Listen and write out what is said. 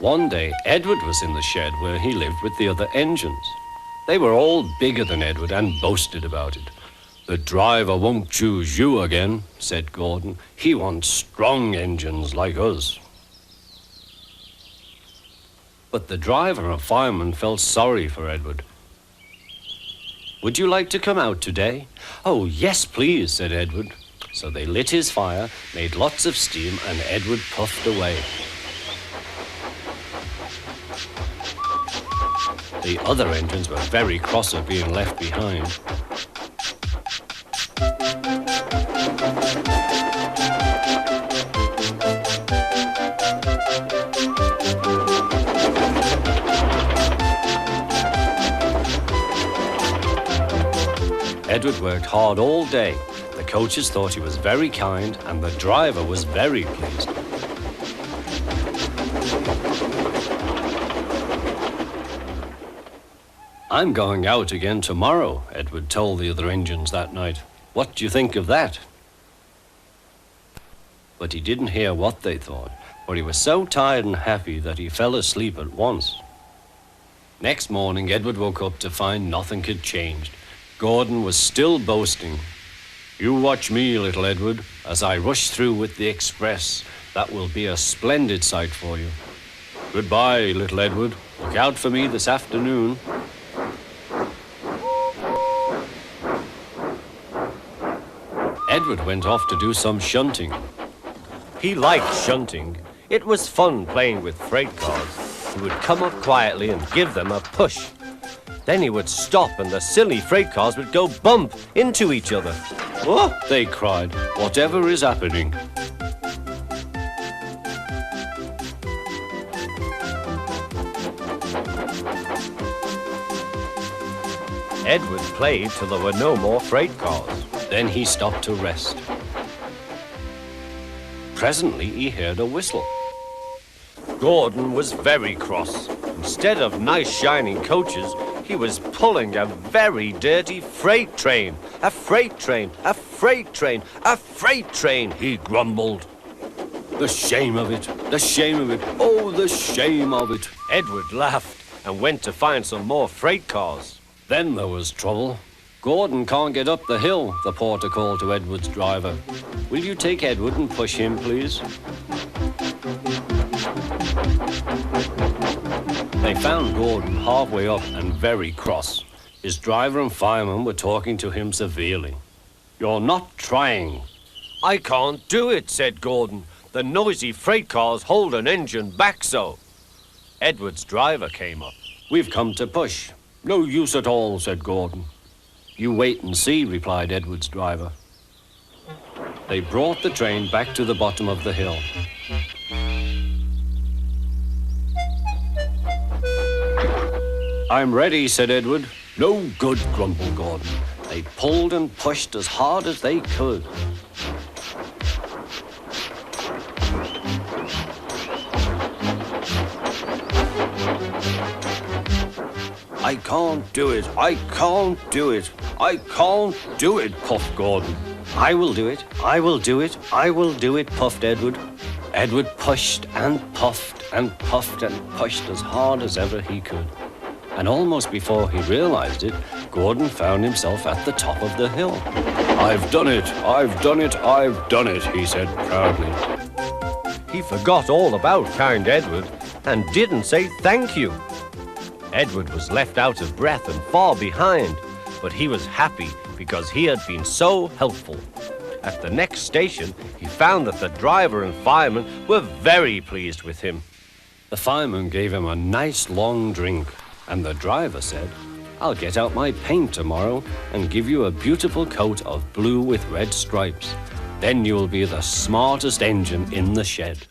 One day, Edward was in the shed where he lived with the other engines. They were all bigger than Edward and boasted about it. "The driver won't choose you again," said Gordon. "He wants strong engines like us." But the driver and fireman felt sorry for Edward. "Would you like to come out today?" "Oh, yes, please," said Edward. So they lit his fire, made lots of steam, and Edward puffed away. The other engines were very cross at being left behind. Edward worked hard all day. The coaches thought he was very kind, and the driver was very pleased. "I'm going out again tomorrow," Edward told the other engines that night. "What do you think of that?" But he didn't hear what they thought, for he was so tired and happy that he fell asleep at once. Next morning, Edward woke up to find nothing had changed. Gordon was still boasting. "You watch me, little Edward, as I rush through with the express. That will be a splendid sight for you. Goodbye, little Edward. Look out for me this afternoon." Edward went off to do some shunting. He liked shunting. It was fun playing with freight cars. He would come up quietly and give them a push. Then he would stop and the silly freight cars would go bump into each other. "Oh," they cried, "whatever is happening?" Edward played till there were no more freight cars. Then he stopped to rest. Presently he heard a whistle. Gordon was very cross. Instead of nice shining coaches, he was pulling a very dirty freight train. "A freight train, a freight train, a freight train," he grumbled. "The shame of it, the shame of it, oh, the shame of it." Edward laughed and went to find some more freight cars. Then there was trouble. "Gordon can't get up the hill," the porter called to Edward's driver. "Will you take Edward and push him, please?" They found Gordon halfway up and very cross. His driver and fireman were talking to him severely. "You're not trying." "I can't do it," said Gordon. "The noisy freight cars hold an engine back so." Edward's driver came up. "We've come to push." "No use at all," said Gordon. "You wait and see," replied Edward's driver. They brought the train back to the bottom of the hill. "I'm ready," said Edward. "No good," grumbled Gordon. They pulled and pushed as hard as they could. "I can't do it, I can't do it, I can't do it," puffed Gordon. "I will do it, I will do it, I will do it," puffed Edward. Edward pushed and puffed and puffed and pushed as hard as ever he could. And almost before he realized it, Gordon found himself at the top of the hill. "I've done it, I've done it, I've done it," he said proudly. He forgot all about kind Edward and didn't say thank you. Edward was left out of breath and far behind, but he was happy because he had been so helpful. At the next station, he found that the driver and fireman were very pleased with him. The fireman gave him a nice long drink, and the driver said, "I'll get out my paint tomorrow and give you a beautiful coat of blue with red stripes. Then you'll be the smartest engine in the shed."